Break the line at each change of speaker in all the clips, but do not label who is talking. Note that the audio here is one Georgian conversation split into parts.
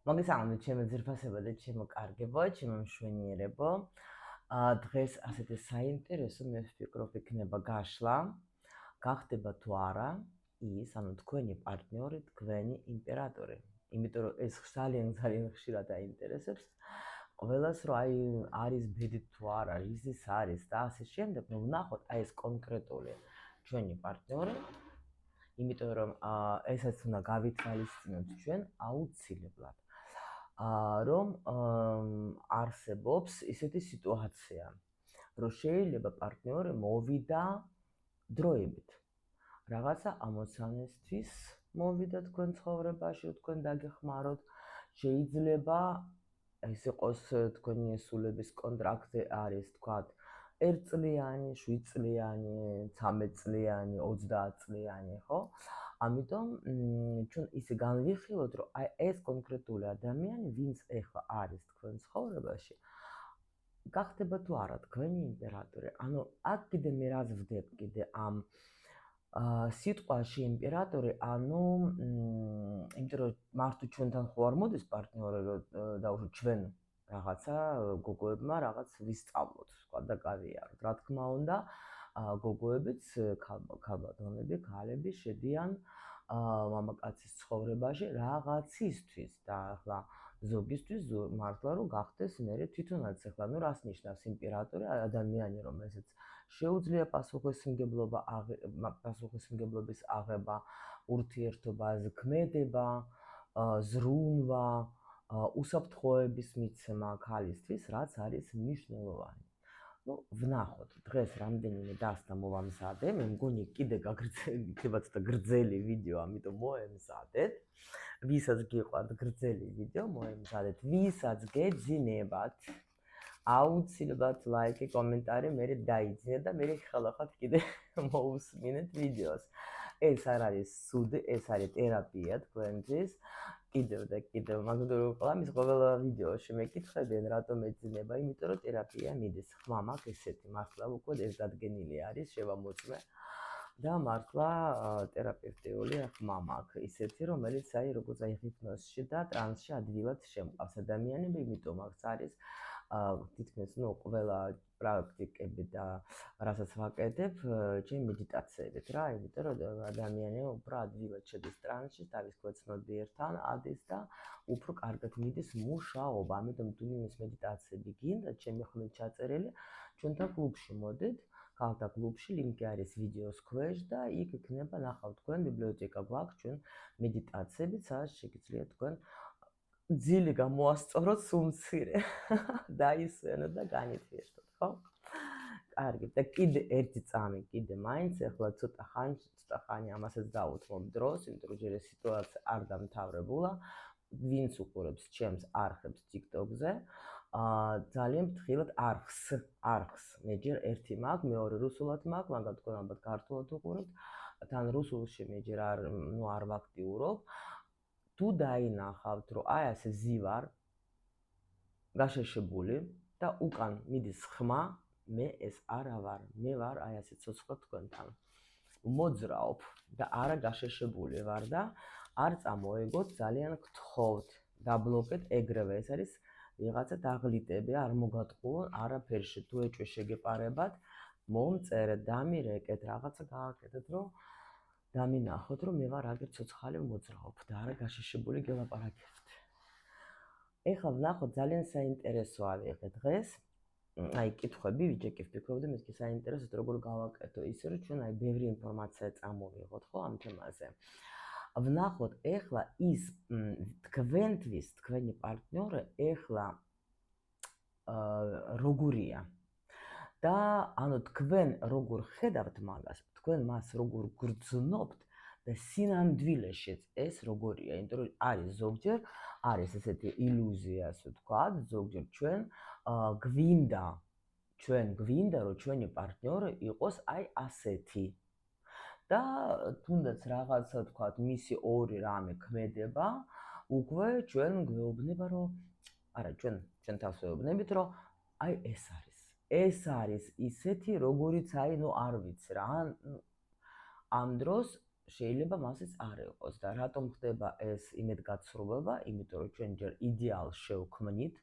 მოგესალმებით ჩემო ძირფასებო და ჩემო კარგებო, ჩემო მშვენიერებო. დღეს ასეთი საინტერესო მე ვფიქრობ იქნება გაშლა. გახდება თუ არა ის, ანუ თქვენი პარტნიორი, თქვენი იმპერატორი. იმიტომ რომ ეს ძალიან ხშირად აინტერესებს ყველას, რომ აი არის ბედი თუ არა, იზის არის და ასე შემდეგ, რომ ვნახოთ აი ეს კონკრეტული ჩვენი პარტნიორი. იმიტომ რომ ესაც უნდა გავითვალისწინოთ ჩვენ აუცილებლად. რომ არსებობს ისეთი სიტუაცია, რომ შეიძლება პარტნიორი მოვიდა დროებით. რაღაცა ამოცანისთვის მოვიდა თქვენ ცხოვრებაში, თქვენ დაგეხმაროთ. შეიძლება ეს იყოს თქვენი სულების კონტრაქტი არის, თქვათ, 1 წლიანი, 7 წლიანი, 13 წლიანი, 30 წლიანი, ხო? ამიტომ ჩვენ ისე განვიხილოთ, რომ აი ეს კონკრეტული ადამიანი, ვინც ეხლა არის თქვენ ცხოვრებაში, გახდება თუ არა თქვენი იმპერატორი. ანუ აქ კიდე მე რაც ვდებ კიდე ამ სიტყვაში იმპერატორი, ანუ იმიტომ რომ მარტო ჩვენთან ხო არ მოდის პარტნიორი, რომ დაუშვათ ჩვენ რაღაცა გოგოებმა რაღაც ვისწავლოთ, თქვა და გავიაროთ. რა თქმა უნდა, გოგოებიც, ქალბატონები, ქალები შედიან მამაკაცის ცხოვრებაში რაღაცისთვის და ახლა ზოგისთვის მართლა რომ გახდეს მერე თვითონაც ახლა ნუ რას ნიშნავს იმპერატორი, ადამიანი რომელსაც შეუძლია პასუხისმგებლობის აღება, ურთიერთობაზე ქმედება, ზრუნვა, უსაფრთხოების მიცემა ქალისთვის, რაც არის მნიშვნელოვანი. Ну, ვნახოთ, დღეს რამდენიმე დასტა მოვამზადე, მე მგონი კიდე გაგრძელდება ცოტა გრძელი ვიდეო, ამიტომ მოემზადეთ. ვისაც გიყვართ გრძელი ვიდეო, მოემზადეთ. ვისაც გეძინებათ, აუცილებლად ლაიკი, კომენტარი მე დაიძინეთ და მე ხელახად კიდე მოусმინეთ ვიდეოს. ეს არ არის სუდი, ეს არის თერაპია თქვენთვის. კიდევ და კიდევ, მაგრამ ყველამის ყოველ ვიდეოში მეკითხებიან, რატომ ეძინება, იმიტომ რომ თერაპია მიდის. ხმა მაქვს ესეთი, მართლა უკვე ეს დადგენილი არის, შევამოწმე. და მართლა თერაპევტიული ხმა მაქვს, ისეთი, რომელიც აი როგორც აი ჰიპნოზში და ტრანსში ადვილად შემყავს ადამიანები, იმიტომ აქ არის თითქმის ნუ ყველა პრაქტიკები და რასაც ვაკეთებ, ჩემი მედიტაციებით რა, იმიტომ რომ ადამიანი უფრო ადვილად შედის ტრანსში, თავის ქვეცნობიერთან ადის და უფრო კარგად მიდის მუშაობა. ამიტომ თუ იმის მედიტაციები გინდათ, ჩემი ხმით ჩაწერილი, ჩვენთან კლუბში მოდით. ქალთა კლუბში ლინკი არის ვიდეოს ქვეშ და იქ იქნება ნახავთ თქვენ ბიბლიოთეკა გვაქვს ჩვენ მედიტაციებით, სადაც შეგიძლიათ თქვენ ძილი გამოასწოროთ სულმცირე დაისვენოთ და განითიერთოთ, ხო? კარგი, და კიდე ერთი წამი, კიდე მაინც ახლა ცოტა ხანი ამასაც დავუთმობ დროს, იმიტომ რომ ჯერ ეს სიტუაცია არ დამთავრებულა. ვინც უყურებს ჩემს არხებს TikTok-ზე, ძალიან ფრთხილად არხს. მე ჯერ ერთი მაქვს, მეორე რუსულად მაქვს, მაგრამ თქვენ ალბათ ქართულად უყურებთ. თან რუსულში მე ჯერ არ ვაქტიურობ. თუ დაინახავთ, რომ აი ასე ზივარ გაშეშებული და უკან მიდის ხმა, მე ეს არა ვარ. მე ვარ აი ასე ცოცხლად თქვენთან. მოძრაობ და არა გაშეშებული ვარ და არ წამოეგოთ, ძალიან გთხოვთ, დაბლოკეთ ეგრევე. ეს არის ვიღაცა დაღლიტები, არ მოგატყუონ არაფერში. თუ ეჭვი შეგეპარებათ, მომწერეთ, დამირეკეთ, რაღაცა გააკეთეთ, რომ დამინახოთ, რომ მე ვარ აგერ ცოცხალი მოძრაობ და არა გაშეშებული გელაპარაკებთ. ეხლა ვნახოთ, ძალიან საინტერესო ავიღე დღეს. აი, კითხვები ვიჭეკი ვფიქრობდი, მეთქი საინტერესოდ როგორ გავაკეთო, ისე რომ ჩვენ აი ბევრი ინფორმაცია წამოვიღოთ, ხო, ამ თემაზე. ვნახოთ ეხლა ის თქვენთვის, თქვენი პარტნიორი ეხლა როგორია. და ანუ თქვენ როგორ ხედავთ მაგას, თქვენ მას როგორ გრძნობთ და სინამდვილეშიც ეს როგორია, იმიტომ რომ არის ზოგჯერ არის ესეთი ილუზია, ასე ვთქვათ, ზოგჯერ ჩვენ გვინდა რომ ჩვენი პარტნიორი იყოს აი ასეთი. და თუნდაც რაღაცა ვთქვათ, მისი ორი რამე ქმედება, უკვე ჩვენ გვეუბნება, რომ არა, ჩვენ თავს ვეუბნებით, რომ აი ეს არის ისეთი, როგორიც აი, ნუ არ ვიცი რა. ამ დროს შეიძლება მასიც არ იყოს და რატომ ხდება ეს იმედგაცრუება? იმიტომ რომ ჩვენ ჯერ იდეალს შევქმნით,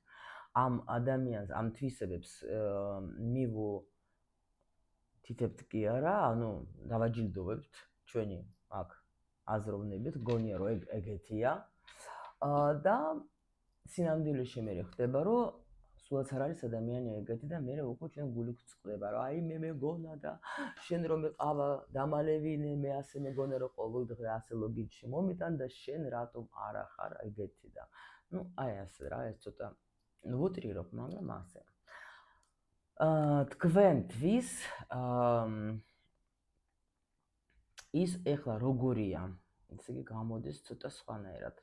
ამ ადამიანს, ამ თვისებებს მივუთითებთ კი არა, ანუ დავაჯილდოვებთ ჩვენი აქ აზროვნებით, გონია რომ ეგეთია და სინამდვილეში მე ხდება რომ სულაც არ არის ადამიანი ეგეთი და მე უკვე ჩვენ გული გვწყდება რომ აი მე მეგონა და შენ რომ მეყავა დამალევინე მე ასე მეგონა რომ ყოველდღე ასე ლოგინში მომიტან და შენ რატომ არ ახარ ეგეთი და ნუ აი ასე რა ეს ცოტა ვუტრირობ მაგრამ ასე თქვენთვის ის ეხლა როგორია ესე იგი გამოდის ცოტა სხვანაირად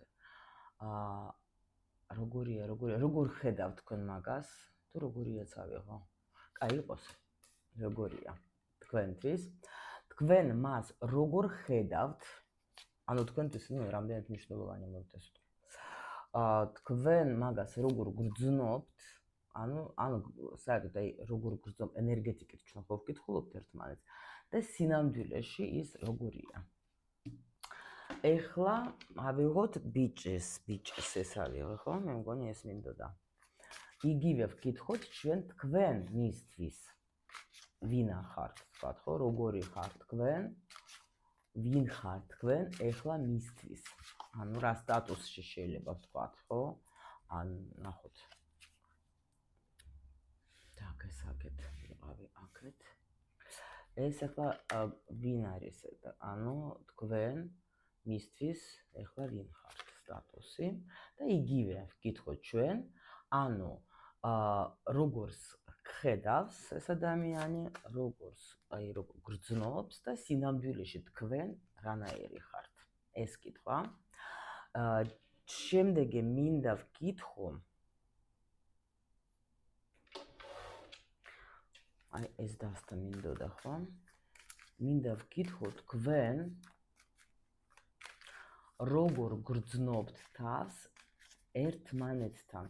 როგორ ხედავთ თქვენ მაგას? თუ როგორია წავიღო? კაი იყოს. როგორია თქვენთვის? თქვენ მას როგორ ხედავთ? ანუ თქვენთვის ნუ რამდენად მნიშვნელოვანია მოვთეს. თქვენ მაგას როგორ გრძნობთ? ანუ საერთოდ აი როგორ გრძნობ ენერგეტიკით ჩვენ ხო ვკითხულობთ ერთმანეთს და სინამდვილეში ის როგორია? ეხლა ავიღოთ ბიჭს ეს ავიღო ხო? მე მგონი ეს მინდოდა. იგივე ვკითხოთ ჩვენ თქვენ მისთვის. ვინ ახართ, ვთქვათ ხო? როგორი ხართ თქვენ? ვინ ხართ თქვენ ეხლა მისთვის? ანუ რა სტატუსში შეიძლება ვთქვათ ხო? ან ნახოთ. так ეს აქეთ ვიყავი აქეთ. ეს ახლა ვინ არის? ანუ თქვენ მისთვის ეხლა ვინ ხართ სტატუსი და იგივე ვკითხოთ ჩვენ, ანუ როგორც ხედავს ეს ადამიანი, როგორც გრძნობს და სინამდვილეში თქვენ რანაირი ხართ. ეს კითხვა. შემდეგი მინდა ვკითხო. აი ეს დასთა მინდოდა ხო? მინდა ვკითხო თქვენ როგორ გრძნობთ თავს ერთმანეთთან.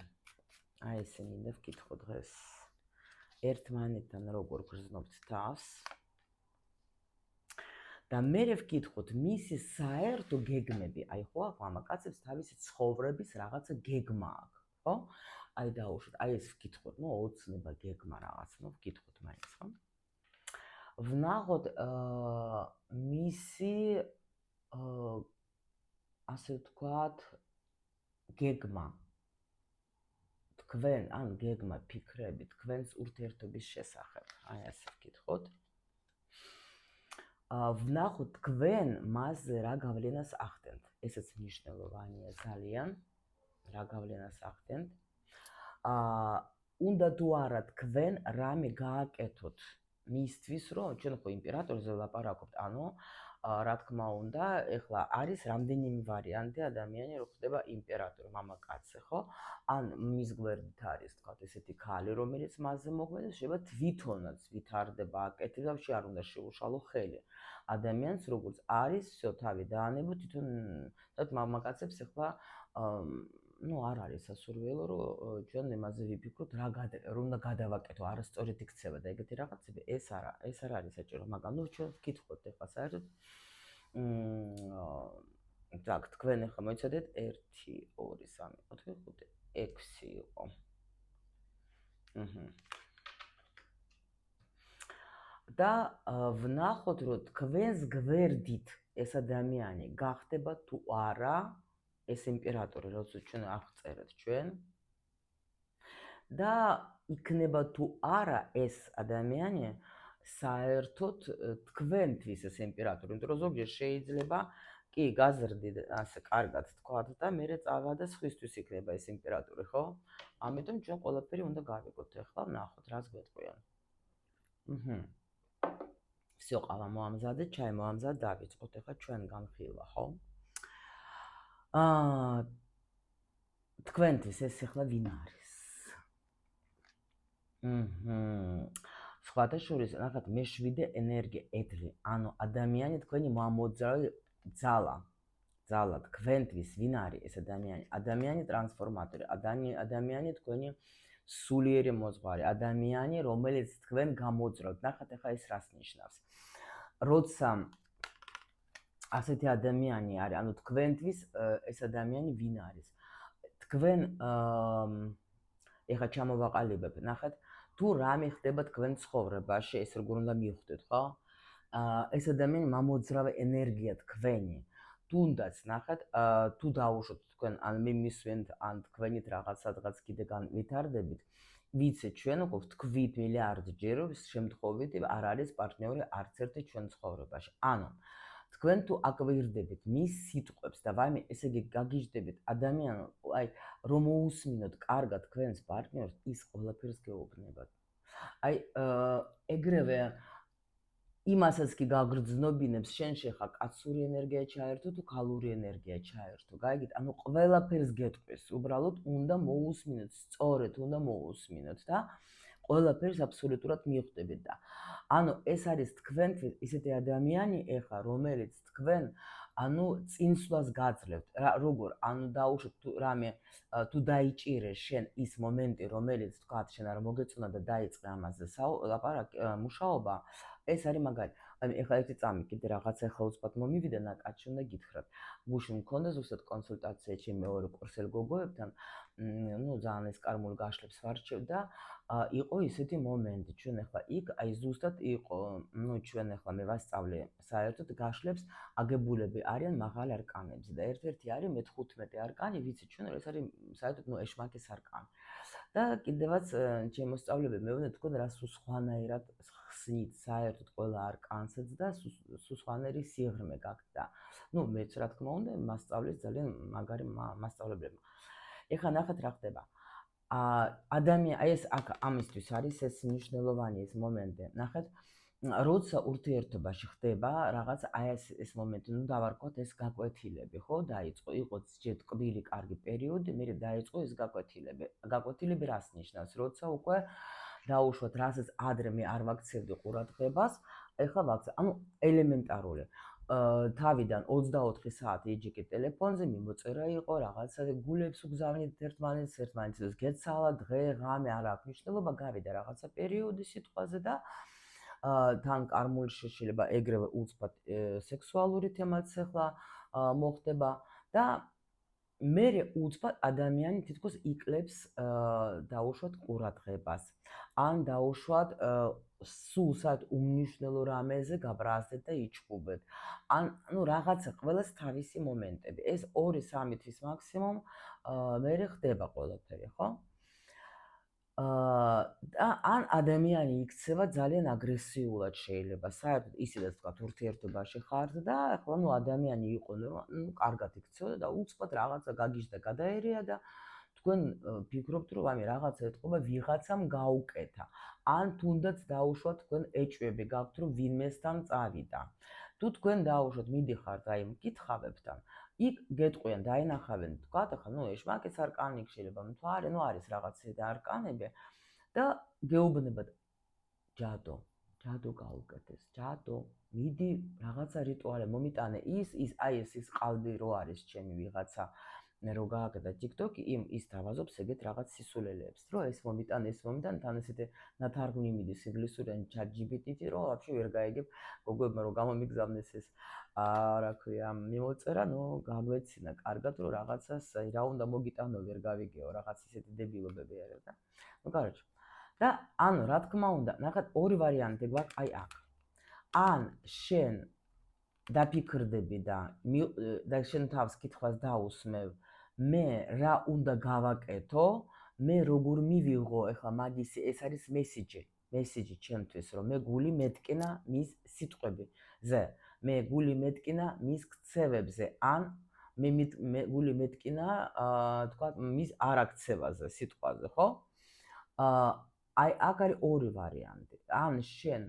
აი ესე მინდა ვკითხო დღეს. ერთმანეთთან როგორ გრძნობთ თავს. და მე ვკითხოთ მისი საერთო გეგმები. აი ხო, მამაკაცებს თავისი ცხოვრების რაღაცა გეგმა აქვს, ხო? აი დაუშვით, აი ეს ვკითხოთ, ნუ ოცნება გეგმა რაღაცა, ნუ ვკითხოთ მაინც, ხო? ვნახოთ მისი ასე ვთქვათ, გეგმა. თქვენ, ან გეგმა, ფიქრები, თქვენს ურთიერთობის შესახებ. აი ასე ვკითხოთ. ვნახოთ თქვენ მასზე რა გავლენას ახდენთ. ესეც მნიშვნელოვანია ძალიან. რა გავლენას ახდენთ. უნდა თუ არა თქვენ რამე გააკეთოთ მისთვის, რომ ჩვენ ხო იმპერატორზე ვლაპარაკობთ, ანუ რა თქმა უნდა, ეხლა არის რამდენიმე ვარიანტი ადამიანი, რო ხდება იმპერატორი, მამაკაცი, ხო? ან მის გვერდით არის, თქვათ, ესეთი ქალი, რომელიც მასზე მოქმედებს, შეიძლება თვითონაც ვითარდება, აკეთებს, ვაფშე არ უნდა შეუშალო ხელი. ადამიანს როგორც არის, всё თავი დაანებო, თვითონ თქვათ, მამაკაცებს ეხლა ну არ არის სასურველო რომ ჩვენ იმაზე ვიფიქროთ რა უნდა გადავაკეთო არასწორად იქცევა და ეგეთი რაღაცები ეს არ არის საჭირო მაგრამ ნუ ჩვენ ვკითხოთ ეხლა საერთოდ так თქვენ ეხლა მოიცადეთ 1 2 3 4 5 6 იყო და ვნახოთ რომ თქვენს გვერდით ეს ადამიანი გახდება თუ არა ეს იმპერატორი, როცა ჩვენ აღწერეთ ჩვენ და იქნება თუ არა ეს ადამიანი საერთოდ თქვენთვის ეს იმპერატორი, იმიტომ რომ ზოგჯერ შეიძლება კი გაზრდით ასე კარგად თქვათ და მერე წავა და სხვისთვის იქნება ეს იმპერატორი, ხო? ამიტომ ჩვენ ყველაფერი უნდა გავიგოთ ახლა, ნახოთ რას გვეტყვიან. всё, ყავა მოამზადეთ, ჩაი მოამზადეთ, დავიწყოთ ახლა ჩვენგან ხილვა, ხო? თქვენთვის ეს ახლა ვინ არის? სხვათა შორის, ნახეთ, მე7 ენერგია ეთლი, ანუ ადამიანი თქვენი მოამოძრავი ძალა, თქვენთვის ვინ არის ეს ადამიანი? ადამიანი ტრანსფორმატორი, ადამიანი თქვენი სულიერი მოძღვარი, ადამიანი, რომელიც თქვენ გამოძრავთ. ნახეთ, ახლა ეს რას ნიშნავს? როცა ასეთი ადამიანი არის, ანუ თქვენთვის ეს ადამიანი ვინ არის? თქვენ ეხლა ჩამოვაყალიბებ, ნახეთ, თუ რამე ხდება თქვენ ცხოვრებაში, ეს როგორ უნდა მივხვდეთ, ხო? ეს ადამიანი მამოძრავე ენერგია თქვენი. თუნდაც ნახეთ, თუ დაუშვოთ თქვენ ან მიმისვენთ, ან თქვენით რაღაც სადღაც კიდე განვითარდებით, ვიცით ჩვენ უკვე ვთქვით მილიარდჯერ, რომ შემთხვევით არ არის პარტნიორი არც ერთი ჩვენ ცხოვრებაში. ანუ თქვენ თუ აკვირდებით მის სიტყვებს და ვაიმე ესე იგი გაგიჟდებით ადამიანო, აი რომ მოусმინოთ კარგად თქვენს პარტნიორს, ის ყველაფერს გეუბნებათ. აი ეგრევე იმასაც კი გაგრძნობინებს, შენში ხა კაცური ენერგია ჩაერთო თუ ქალური ენერგია ჩაერთო. გაიგეთ? ანუ ყველაფერს გეტყვის. უბრალოდ უნდა მოусმინოთ, სწორედ უნდა მოусმინოთ და ყველაფერს აბსოლუტურად მიხვდებით და ანუ ეს არის თქვენთვის ისეთი ადამიანი ეხა, რომელიც თქვენ ანუ წინსვლას გაძლევთ. როგორ? ანუ დაუშვათ თუ რამე თუ დაიჭირეს შენ ის მომენტი, რომელიც თქვათ შენ არ მოგეწონა და დაიწყე ამაზე ლაპარაკი, მუშაობა, ეს არის მაგარი. აი ეხლა ერთი წამი კიდე რაღაცა ეხლა უცბად მომივიდა ნაკადში უნდა გითხრათ. გუშინ მქონდა ზუსტად კონსულტაცია ჩემ მეორე კურსელ გოგოებთან, ну ძალიან ეს კარმული გაშლებს ვარჩევ და იყო ისეთი მომენტი, ჩვენ ახლა იქ აი ზუსტად იყო, ну ჩვენ ახლა მე ვასწავლე საერთოდ გაშლებს აგებულები არიან მაღალ არკანებზე და ერთ-ერთი არის მე-15 არკანი, ვიცით ჩვენ ეს არის საერთოდ ну ეშმაკის არკანი. და კიდევაც ჩემ მოსწავლეები მეუბნეთ თქვენ რა სულ სხვანაირად ხსნით საერთოდ ყველა არკანსაც და სულ სხვანაირი სიღრმე გაქვთ და ну მეც რა თქმა უნდა მასწავლის ძალიან მაგარი მასწავლებლებმა. ეხლა ნახეთ რა ხდება. ადამიანი აი ეს აქ ამისთვის არის ეს მნიშვნელოვანი ეს მომენტი. ნახეთ, როცა ურთიერთობაში ხდება რაღაც აი ეს მომენტი, ну დავარქოთ ეს გაკვეთილები, ხო? დაიწყო, იყო ჯერ ტკბილი კარგი პერიოდი, მერე დაიწყო ეს გაკვეთილები. გაკვეთილები რას ნიშნავს? როცა უკვე დაუშვათ, რასაც ადრე მე არ ვაქცევდი ყურადღებას, ეხლა ვაქცევ. ანუ ელემენტარული. თავიდან 24 საათი იჯიკი ტელეფონზე მიმოწერა იყო რაღაცა გულებს უგზავნით ერთმანეთს გეცალა დღე ღამე არ აქვს მნიშვნელობა გავიდა რაღაცა პერიოდი სიტყვაზე და თან კარმული შეიძლება ეგრევე უცბად სექსუალური თემაც ახლა მოხდება და მერე უცბად ადამიანი თითქოს იკლებს დაუშვათ ყურადღებას ან დაუშვათ სულ საერთოდ უმნიშვნელო რამეზე გაბრაზდეთ და იჩხუბეთ. ან ну რაღაცა ყველას თავისი მომენტები. ეს 2-3 თვის მაქსიმუმ მერე ხდება ყველაფერი, ხო? და ან ადამიანი იქცევა ძალიან აგრესიულად შეიძლება. საერთოდ ისედაც თქვა ურთიერთობაში ხართ და ახლა ну ადამიანი იყო ну კარგად იქცევა და უცბად რაღაცა გაგიჟდა, გადაერია და თქვენ ფიქრობთ რომ აი რაღაცა ეთყობა ვიღაცამ გაუკეთა. ან თუნდაც დაუშვათ თქვენ ეჭვები გაქვთ რომ ვინმესთან წავიდა. თუ თქვენ დაუშვათ მიდიხართ აი მკითხავებთან, იქ გეტყვიან დაინახავენ თქვათ ახლა ну ეშმაკის არკანი შეიძლება მთვარე, ну არის რაღაცა არკანები და გეუბნებათ ჯადო გაუკეთეს, ჯადო მიდი რაღაცა რიტუალი მომიტანე ის აი ეს ყალბი რო არის ჩემი ვიღაცა რო გააკეთა TikTok-ი ის დავაზობს ეგეთ რაღაც სისულელეებს, რომ ეს მომიტანე თან ესეთი ნათარგმნი მიდის ინგლისურიდან ChatGPT-ით, რომ ვაფშე ვერ გაიგებ გოგოებმა რომ გამომიგზავნეს ეს რა ქვია მიმოწერა, ну გაგვეცინა კარგად რომ რაღაცას რა უნდა მოგიტანო ვერ გავიგეო, რაღაც ისეთი დებილობები არის და ну короче და ანუ რა თქმა უნდა, ნახეთ ორი ვარიანტი გვაქვს აი აქ. ან შენ დაფიქრდები და შენ თავს კითხვას დაусმევ, მე რა უნდა გავაკეთო, მე როგორ მივიღო ახლა მაგისი ეს არის მესიჯი ჩემთვის, რომ მე გული მეტკინა მის სიტყვებზე, მე გული მეტკინა მის ქცევებზე, ან მე გული მეტკინა თქვა მის არაქცევაზე, სიტყვაზე, ხო? აი აქ არის ორი ვარიანტი. ან შენ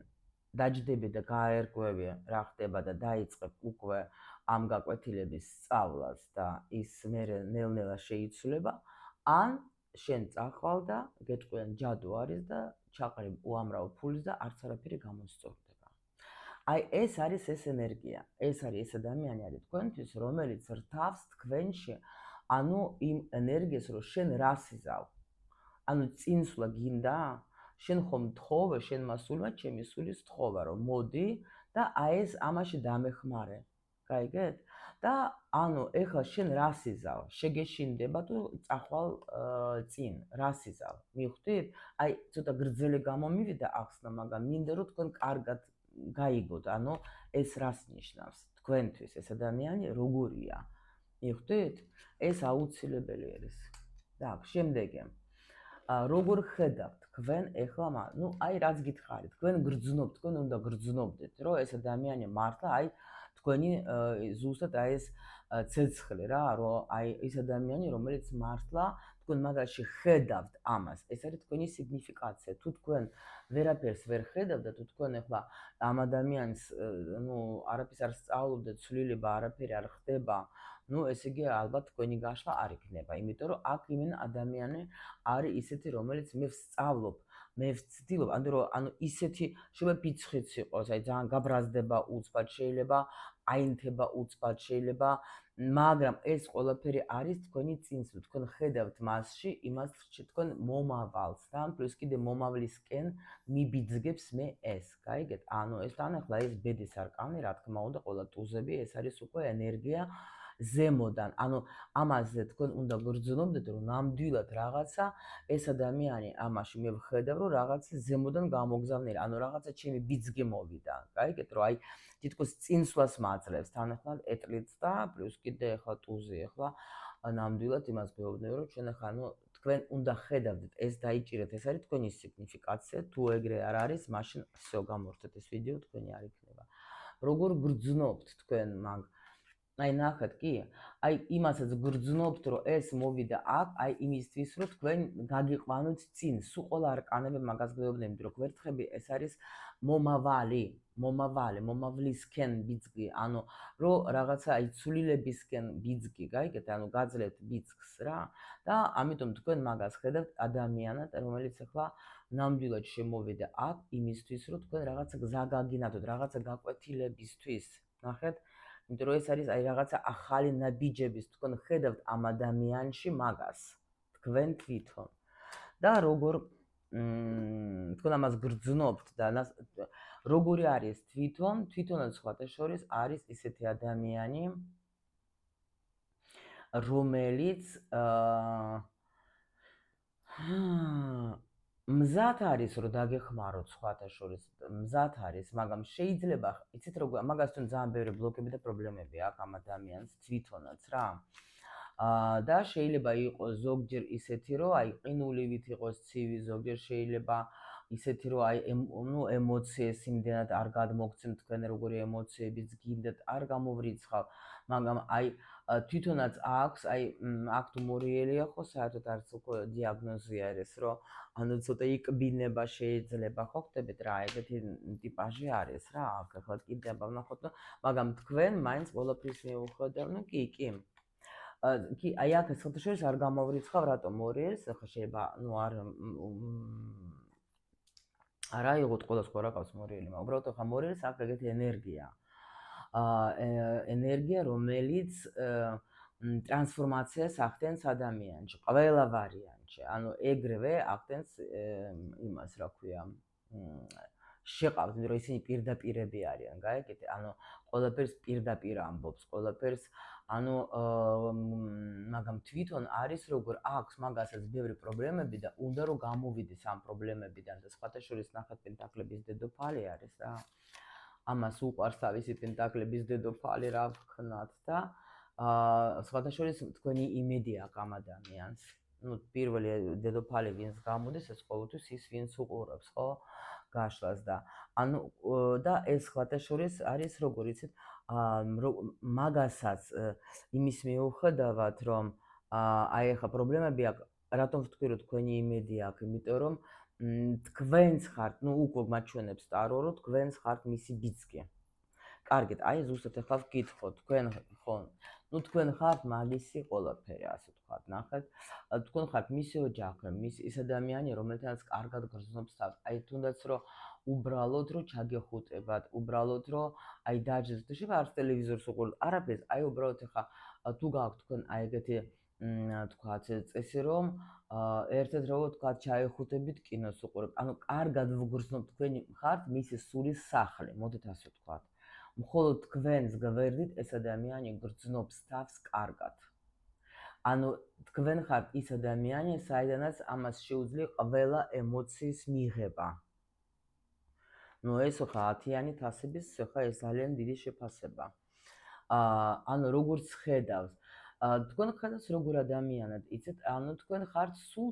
დაჯდები და გაერკვევი რა ხდება და დაიწყებ უკვე ამ გაკვეთილების სწავლას და ის მერე ნელ-ნელა შეიცვლება, ან შენ წახვალ და გეტყვიან ჯადო არის და ჩაყრი უამრავ ფულს და არც არაფერი გამოსწორდება. აი ეს არის ეს ენერგია, ეს არის ეს ადამიანი არის თქვენთვის, რომელიც რთავს თქვენში, ანუ იმ ენერგიას, რომ შენ რას იზავ. ანუ წინსვლა გინდა? შენ ხომ თხოვე, შენ მასულმა ჩემი სულის თხოვა, რომ მოდი და აი ეს ამაში დამეხმარე. გაიგეთ? და ანუ ეხლა შენ რას იზავ? შეგეშინდება თუ წახვალ წინ, რას იზავ? მივხვდით? აი ცოტა გრძელი გამომივიდა ახსნა, მაგრამ მინდა რომ თქვენ კარგად გაიგოთ, ანუ ეს რას ნიშნავს თქვენთვის ეს ადამიანი როგორია? მივხვდით? ეს აუცილებელი არის. და შემდეგი როგორ ხედავთ თქვენ ეხლა ნუ აი რაც გითხარით, თქვენ გრძნობთ, თქვენ უნდა გრძნობდეთ, რომ ეს ადამიანი მართლა აი თქვენი ზუსტად აი ეს ცეცხლი რა, რომ აი ეს ადამიანი, რომელიც მართლა თქვენ მაგაში ხედავთ ამას, ეს არის თქვენი სიგნიფიკაცია. თუ თქვენ ვერაფერს ვერ ხედავთ და თუ თქვენ ეხლა ამ ადამიანს ნუ არაფერს არ სწავლობთ, ცვლილება არაფერი არ ხდება, ნუ ესე იგი ალბათ თქვენი გაშლა არ იქნება, იმიტომ რომ აქ იმენ ადამიანი არის ისეთი, რომელიც მე ვსწავლობ, მე ვცდილობ, ანუ ისეთი შეიძლება ფიცხიც იყოს, აი ძალიან გაბრაზდება უცბად, შეიძლება აინთება უცბად, შეიძლება, მაგრამ ეს ყველაფერი არის თქვენი წინსვლა, თქვენ ხედავთ მასში იმას, თქვენ მომავალს და პლუს კიდე მომავლისკენ მიბიძგებს მე ეს, გაიგეთ? ანუ ეს თანახლა ეს ბედის არკანი, რა თქმა უნდა, ყველა ტუზები, ეს არის უკვე ენერგია ზემოდან, ანუ ამაზე თქვენ უნდა გრძნობდეთ, რომ ნამდვილად რაღაცა ეს ადამიანი ამაში მე ვხედავ, რომ რაღაცა ზემოდან გამოგზავნილი, ანუ რაღაცა ჩემი ბიძგი მოვიდა, გაიგეთ, რომ აი თითქოს წინსვლას მაძლევს თანახმად ეტლიც და პლუს კიდე ახლა ტუზი ახლა ნამდვილად იმას გვეუბნება, რომ ჩვენ ახლა ანუ თქვენ უნდა ხედავდეთ, ეს დაიჭირეთ, ეს არის თქვენი სიგნიფიკაცია, თუ ეგრე არ არის, მაშინ всё გამორთეთ ეს ვიდეო თქვენი არ იქნება. როგორ გრძნობთ თქვენ მაგ აი ნახეთ კი, აი იმასაც გრძნობთ, რომ ეს მოვიდა აქ, აი იმისთვის, რომ თქვენ გაგიყვანოთ წინ, სულ ყველა არკანები მაგას გვეუბნებით, რომ გვერდხები ეს არის მომავალი, მომავლისკენ ბიძგი, ანუ რომ რაღაცა აი ცვლილებისკენ ბიძგი, გაიგეთ, ანუ გაძლევთ ბიძგს რა და ამიტომ თქვენ მაგას ხედავთ ადამიანად, რომელიც ახლა ნამდვილად შემოვიდა აქ იმისთვის, რომ თქვენ რაღაცა გზა გაგინათოთ, რაღაცა გაკვეთილებისთვის, ნახეთ? იმიტომ რომ ეს არის აი რაღაცა ახალი ნაბიჯების, თქვენ ხედავთ ამ ადამიანში მაგას, თქვენ თვითონ. და როგორ თქვენ ამას გრძნობთ და როგორი არის თვითონაც სხვათა შორის არის ისეთი ადამიანი, რომელიც მზად არის რომ დაგეხმაროთ სხვათა შორის, მზად არის, მაგრამ შეიძლება, იცით როგორ, მაგასთან ძალიან ბევრი ბლოკები და პრობლემები აქვს ამ ადამიანს თვითონაც რა. და შეიძლება იყოს ზოგჯერ ისეთი, რომ აი ყინულივით იყოს ცივი, ზოგჯერ შეიძლება ისეთი, რომ აი ნუ ემოციებს იმდენად არ გადმოგცემთ თქვენ როგორი ემოციებიც გინდათ, არ გამოვრიცხავ, მაგრამ აი თვითონაც აქვს, აი აქ თუ მორიელია ხო, საერთოდ არც უკვე დიაგნოზი არის, რომ ანუ ცოტა იკბინება შეიძლება, ხო ხდებით რა, ეგეთი ტიპაჟი არის რა, აქ ახლა კიდე ვნახოთ, მაგრამ თქვენ მაინც ყველაფრის მიუხედავად, კი. კი, აი აქ სხვათა შორის არ გამოვრიცხავ, რატომ მორიელს, ახლა შეიძლება, ნუ არ აიღოთ ყველას ხო რა ყავს მორიელი, მაგრამ უბრალოდ ახლა მორიელს აქვს ეგეთი ენერგია. ენერგია, რომელიც ტრანსფორმაციას ახდენს ადამიანში, ყველა ვარიანტში. ანუ ეგრევე ახდენს იმას, რა ქვია, შეყავთ, იმიტომ რომ ისინი პირდაპირები არიან, გაიგეთ? ანუ ყველაფერს პირდაპირ ამბობს, ყველაფერს, ანუ მაგრამ თვითონ არის როგორ აქვს მაგასაც ბევრი პრობლემები და უნდა რომ გამოვიდეს ამ პრობლემებიდან და სხვათა შორის ნახეთ პენტაკლების დედოფალი არის რა. ამას უყვარს თავისი პენტაკლების დედოფალი რა ვქნათ და სხვათა შორის თქვენი იმედი აქვს ამ ადამიანს. ნუ პირველი დედოფალი ვინც გამოდის, ეს ყოველთვის ის ვინც უყურებს, ხო? გაშლას და ანუ და ეს სხვათა შორის არის როგორ იცით, მაგასაც იმის მიუხედავად, რომ აი ახლა პრობლემები აქვს, რატომ ვთქვი, რომ თქვენი იმედი აქვს, იმიტომ რომ თქვენც ხართ, ნუ უკვე მაჩვენებს ტარო, რომ თქვენც ხართ მისი ბიძგი. კარგით, აი ზუსტად ახლა ვკითხოთ, თქვენ ხო, ნუ თქვენ ხართ მაგისი ყველაფერი, ასე ვთქვათ, ნახეთ, თქვენ ხართ მისი ოჯახი, ის ადამიანი, რომელთანაც კარგად გრძნობს თავს, აი თუნდაც რომ უბრალოდ რომ ჩაგეხუტებათ, უბრალოდ რომ აი დაჯდეთ, შეიძლება არც ტელევიზორს უყურებთ, არაფერს, აი უბრალოდ ახლა თუ გაქვთ თქვენ აი ეგეთი თქვათ წესი, რომ ერთად როგორ თქვათ ჩაეხუტებით კინოს უყურებთ, ანუ კარგად ვგრძნობთ, თქვენი ხართ მისი სულის სახლი, მოდით ასე ვთქვათ. მხოლოდ თქვენს გვერდით ეს ადამიანი გრძნობს თავს კარგად. ანუ თქვენ ხართ ის ადამიანი, საიდანაც ამას შეუძლია ყველა ემოციის მიღება. ეს ხა 10-იანი თასების ხა ეს ძალიან დიდი შეფასება. ანუ როგორც ხედავს, თქვენ ხედავს როგორ ადამიანად, იცით, ანუ თქვენ ხართ სულ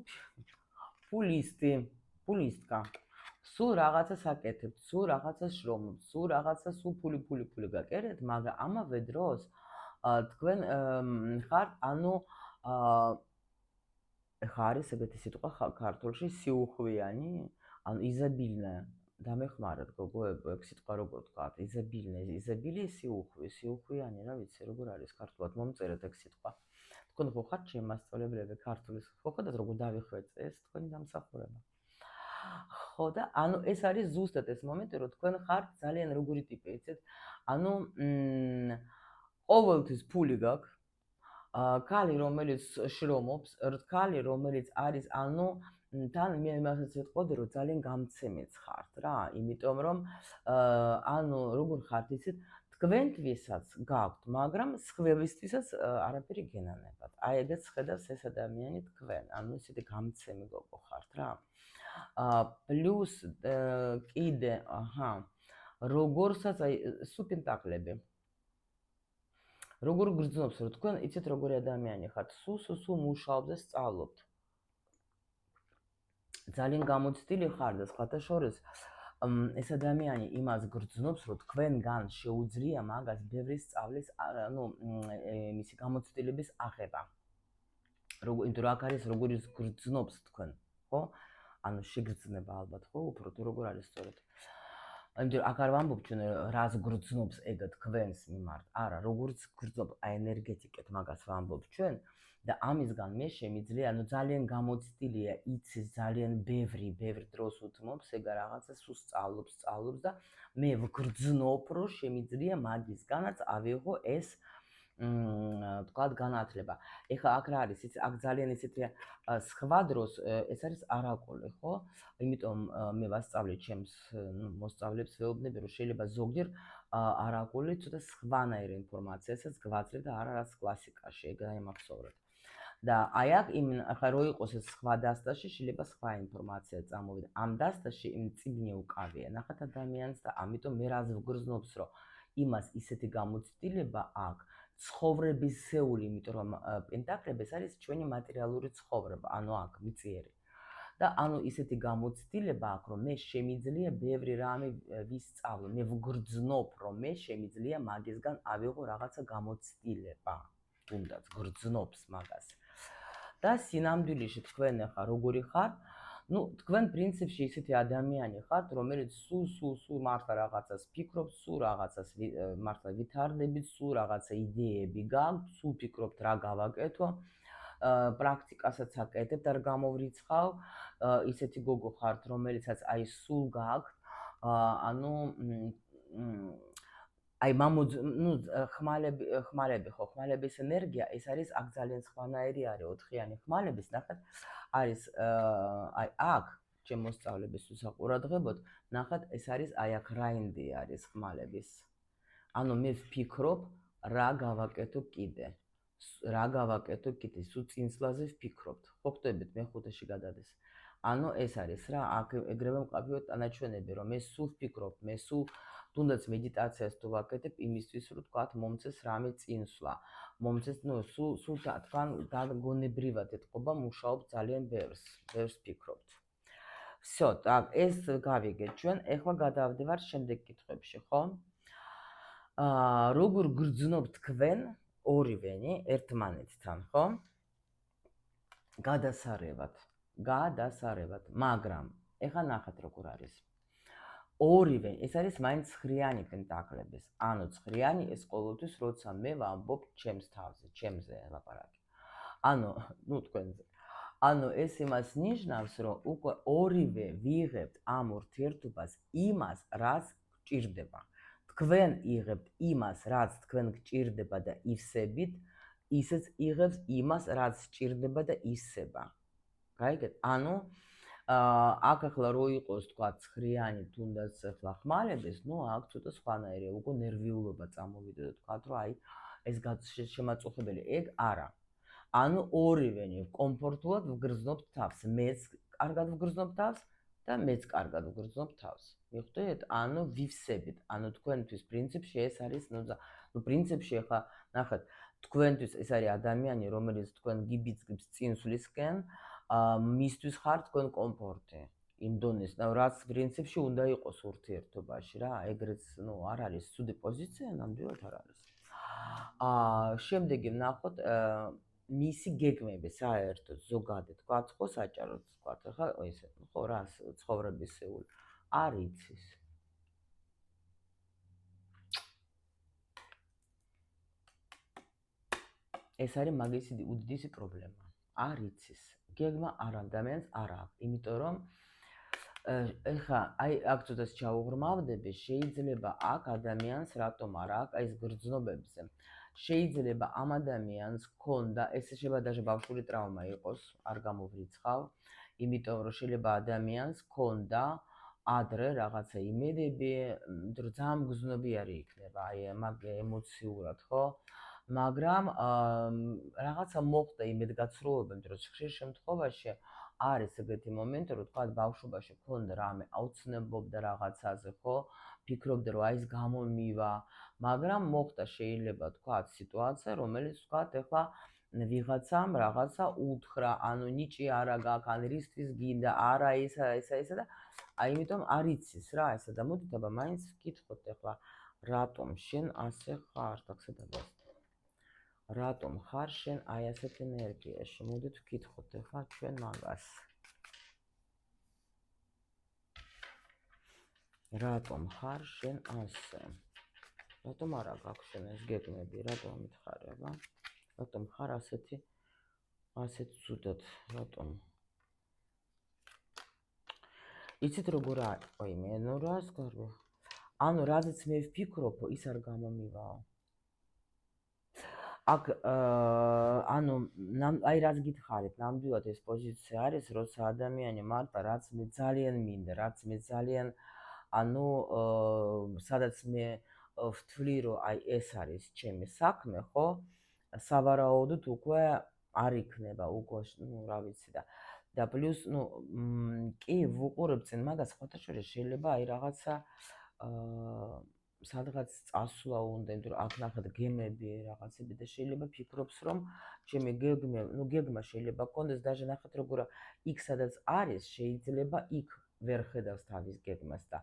ფულისტკა. სულ რაღაცას აკეთებთ, სულ რაღაცას შრომობთ, სულ რაღაცას სულ ფული გაკერეთ, მაგრამ ამავე დროს თქვენ ხართ, ანუ ხა არის ეგეთი სიტყვა ქართულში სიუხვიანი, ანუ იზაბილნა. დამეხმაროთ გოგოებო, ეგ სიტყვა როგორ თქვათ? იზაბილი სიუხვიანი, რა ვიცი, როგორ არის ქართულად მომწერეთ ეგ სიტყვა. თქვენ ხო ხართ ჩემი მასწავლებლები ქართულის, ხო ხედავთ როგორ დავიხვეწე ეს თქვენი დამსახურება. ხო და ანუ ეს არის ზუსტად ეს მომენტი, რომ თქვენ ხართ ძალიან როგორი ტიპი, იცით? ანუ ყოველთვის ფული გაქვს. ქალი რომელიც შრომობს, ქალი რომელიც არის, ანუ თან მე იმასაც ვიტყოდი, რომ ძალიან გამცემეც ხართ რა, იმიტომ რომ ანუ როგორ ხართ იცით, თქვენთვისაც გაქვთ, მაგრამ სხვებისთვისაც არაფერი გენანებათ. აი ეგეც ხედავს ეს ადამიანი თქვენ, ანუ ისეთი გამცემი გოგო ხართ რა. პლუს კიდე, როგორსაც აი სულ პენტაკლები. როგორ გრძნობს, რომ თქვენ იცით როგორი ადამიანი ხართ, სულ მუშაობთ და სწავლობთ. ძალიან გამოცდილი ხართ და სხვათა შორის ეს ადამიანი იმას გრძნობს, რომ თქვენგან შეუძლია მაგას ბევრი სწავლის, ანუ მისი გამოცდილების აღება. იმიტომ რომ აქ არის როგორი გრძნობს თქვენ, ხო? ანუ შეგრძნება ალბათ, ხო? უფრო თუ როგორ არის სწორედ. იმიტომ რომ აქ არ ვამბობ ჩვენ რას გრძნობს ეგ თქვენს მიმართ. არა, როგორც გრძნობს ენერგეტიკეთ მაგას ვამბობ ჩვენ. და ამისგან მე შემიძლია, ანუ ძალიან გამოცდილია, იცის ძალიან ბევრი დროს უთმობს, ეგ რაღაცა სულ სწავლობს და მე ვგრძნობ, რომ შემიძლია მაგისგანაც ავიღო ეს თქვათ განათლება. ეხლა აქ რა არის, აქ ძალიან ისეთი სხვა დროს ეს არის არაკული, ხო? იმიტომ მე ვასწავლე ჩემს მოსწავლეებს ვეუბნები, რომ შეიძლება ზოგჯერ არაკული ცოტა სხვანაირი ინფორმაციასაც გვაძლევ და არა რაც კლასიკაში, ეგ დაიმახსოვრეთ. და აი აქ ახლა რო იყოს ეს სხვა დასტაში, შეიძლება სხვა ინფორმაცია წამოვიდა. ამ დასტაში იმ წიგნი უკავია. ნახეთ ადამიანს და ამიტომ მე რაც ვგრძნობს, რომ იმას ისეთი გამოცდილება აქვს, ცხოვრებისეული, იმიტომ რომ პენტაკლები ეს არის ჩვენი მატერიალური ცხოვრება, ანუ აქ მიწიერი. და ანუ ისეთი გამოცდილება აქვს, რომ მე შემიძლია ბევრი რამე ვისწავლო, მე ვგრძნობ, რომ მე შემიძლია მაგისგან ავიღო რაღაცა გამოცდილება. თუნდაც გრძნობს მაგას. და სინამდვილეში თქვენ ახლა როგორი ხარ? თქვენ პრინციპში ისეთი ადამიანი ხართ, რომელიც სულ მართლა რაღაცას ფიქრობს, სულ რაღაცას მართლა ვითარდებით, სულ რაღაცა იდეები გაქვთ, სულ ფიქრობთ რა გავაკეთო, პრაქტიკასაც აკეთებთ, არ გამოვრიცხავ, ისეთი გოგო ხართ, რომელიცაც აი სულ გაქვთ, ანუ აი ხმალების ენერგია, ეს არის აქ ძალიან სხვანაირი არის, 4-იანი ხმალების, ნახეთ, არის აი აქ ჩემ მოსწავლების უსაყურადღებოდ, ნახეთ, ეს არის აი აქ რაინდი არის ხმალების. ანუ მე ვფიქრობ, რა გავაკეთო კიდე, სულ წინსვლაზე ვფიქრობთ. ხო ხვდებით, მე 5-ში გადადეს. ანუ ეს არის რა, აქ ეგრევე მყავიოთ ტანაჩვენები, რომ მე სულ ვფიქრობ, მე სულ თუნდაც მედიტაციას თუ ვაკეთებ იმისთვის, რომ თქვათ მომწეს რამე წინსვლა. მომწეს, სულ თქვენ დაგონებრივად ეთყობა, მუშაობ ძალიან ბევრს ვფიქრობთ. всё, так, ეს გავიგეთ ჩვენ, ეხლა გადავდივართ შემდეგ კითხვებში, ხო? როგორ გრძნობთ თქვენ ორივენი ერთმანეთთან, ხო? გადასარევად, მაგრამ ეხლა ნახეთ როგორ არის. ორივე, ეს არის მაინც ცხრიანი პენტაკლებიც. ანუ ცხრიანი ეს ყოველთვის როცა მე ვამბობ ჩემს თავზე, ჩემზე ლაპარაკი. ანუ, თქვენზე. ანუ ეს იმას ნიშნავს, რომ უკვე ორივე ვიღებთ ამ ურთიერთობას იმას, რაც გჭირდება. თქვენ იღებთ იმას, რაც თქვენ გჭირდება და ივსებით, ისეც იღებს იმას, რაც სჭირდება და ისება. გაიგეთ? ანუ აქ ახლა რო იყოს თქვა ცხრიანი თუნდაც ახლა ხმალების, ნუ აქ ცოტა სხვანაირია, უკვე ნერვიულობა წამოვიდა და თქვა რომ აი ეს შემაწუხებელი, ეგ არა. ანუ ორივენი კომფორტულად ვგრძნობთ თავს, მეც კარგად ვგრძნობ თავს და მეც კარგად ვგრძნობ თავს. მიხვდეთ? ანუ ვივსებით. ანუ თქვენთვის პრინციპში ეს არის, ნუ პრინციპში ახლა ნახეთ, თქვენთვის ეს არის ადამიანი, რომელიც თქვენ გიბიძგებს წინსვლისკენ, მისთვის ხარ თქვენ კომფორტი. იმ დონეს, რაც პრინციპში უნდა იყოს ურთიერთობაში რა, ეგრეც, ნუ არ არის ცუდი პოზიცია, ნამდვილად არ არის. შემდეგი ვნახოთ მისი გეგმები საერთოდ ზოგადად თქვათ ხო საჭაროდ თქვათ ხა ესე ხო რა ცხოვრებისეული არ იცის. ეს არის მაგისი უდიდესი პრობლემა. არ იცის. გეგმა არ ადამიანს არ აქვს, იმიტომ რომ ეხა აი აქ ცოტას ჩაუღრმავდები, შეიძლება აქ ადამიანს რატომ არ აქვს აი ეს გრძნობებზე. შეიძლება ამ ადამიანს ქონდა, ეს შეიძლება даже ბავშვური ტრავმა იყოს, არ გამოვრიცხავ, იმიტომ რომ შეიძლება ადამიანს ქონდა ადრე რაღაცა იმედები, რომ ძალიან გრძნობიარი იქნება, აი მაგ ემოციურად, ხო? მაგრამ რაღაცა მოხდა იმედგაცრუებამ, რომ ხშირ შემთხვევაში არის ეგეთი მომენტი, რომ თქვა ბავშვობაში ქონდა რამე აუცნებობდა რაღაცაზე, ხო? ფიქრობდა რომ აი ეს გამომივა, მაგრამ მოხდა შეიძლება თქვა სიტუაცია, რომელიც თქვა ეხლა ვიღაცამ რაღაცა უთხრა, ანუ ნიჭი არა გაქვს, ან რისთვის გინდა, არა ესა და აი იმიტომ არ იცის რა ესა და მოდით აბა მაინც ვკითხოთ ეხლა რატომ შენ ასე ხარ, თქო რატომ ხარ შენ აი ასეთ ენერგიაში? მოდით ვკითხოთ ეხლა ჩვენ მაგას. რატომ ხარ შენ ასე? რატომ არა გაქვს შენ ეს გეგმები? რატომ მითხარი აბა? რატომ ხარ ასეთ ცუდად? რატომ? იცით როგორ არის? ой, მე ნუ რას გარბო? ანუ რაზეც მე ვფიქრობ, ის არ გამომივაო. აქ ანუ აი რაც გითხარით, ნამდვილად ეს პოზიცია არის, როცა ადამიანი მარტო რაც მე ძალიან მინდა, რაც მე ძალიან ანუ სადაც მე ვთვლი, რომ აი ეს არის ჩემი საქმე, ხო? სავარაუდოდ უკვე არ იქნება უკვე, ნუ რა ვიცი და პლუს, ნუ კი ვუყურებ წინ მაგას, ხოთა შორის შეიძლება აი რაღაცა სადღაც წასვლა უნდა, იმიტომ რომ აქ ნახეთ გემები რაღაცები და შეიძლება ფიქრობს რომ ჩემი გეგმა შეიძლება კონდეს даже ნახეთ როგორ იქ სადაც არის შეიძლება იქ ვერ ხედავს თავის გეგმას და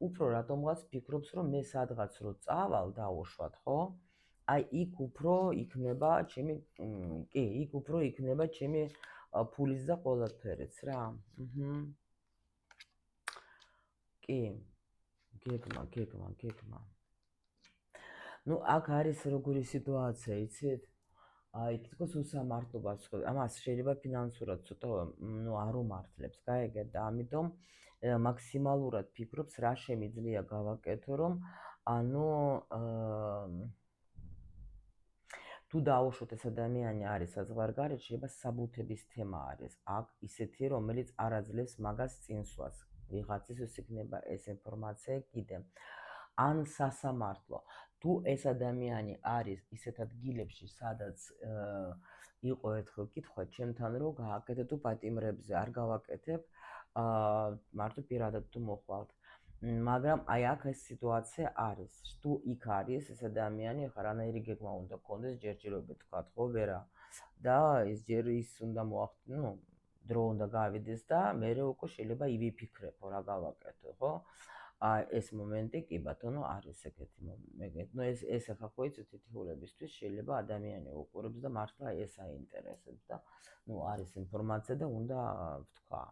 უფრო რატომღაც ფიქრობს რომ მე სადღაც რო წავალ დაუშვათ, ხო? აი იქ უფრო იქნება ჩემი კი, იქ უფრო იქნება ჩემი ფულის და ყველაფერიც რა. კი. გეგმა. ნუ აქ არის როგორი სიტუაცია, იცით? აი თითქოს უსამართლობას ხო, ამას შეიძლება ფინანსურად ცოტა ნუ არ უმართლებს, გაიგეთ და ამიტომ მაქსიმალურად ფიქრობს რა შემიძლია გავაკეთო, რომ ანუ თუ დაუშვოთ ეს ადამიანი არის საზღვარგარეთ, შეიძლება საბუთების თემა არის. აქ ისეთი, რომელიც არ აძლევს მაგას წინსვლას. ვიღაცისთვის იქნება ეს ინფორმაცია კიდე. ან სასამართლო. თუ ეს ადამიანი არის ისეთ ადგილებში, სადაც იყო ერთხელ კითხვა ჩემთან რომ გააკეთე თუ პატიმრებზე არ გავაკეთებ, მარტო პირადად თუ მოხვალთ. მაგრამ აი აქ ეს სიტუაცია არის. თუ იქ არის ეს ადამიანი, ახლა რანაირი გეგმა უნდა გქონდეს, ჯერჯერობით თქვა ხო, ვერა. და ეს ჯერ ის უნდა მოახდინო, დრო უნდა გავიდეს და მე უკვე შეიძლება ივიფიქრებო რა გავაკეთო, ხო? ეს მომენტი კი ბატონო არის ეგეთი მომენტი. ნუ ეს ახლა ხო იცით თითოეულებისთვის შეიძლება ადამიანი უყურებს და მართლა ეს აინტერესებს და ნუ არის ინფორმაცია და უნდა ვთქვა.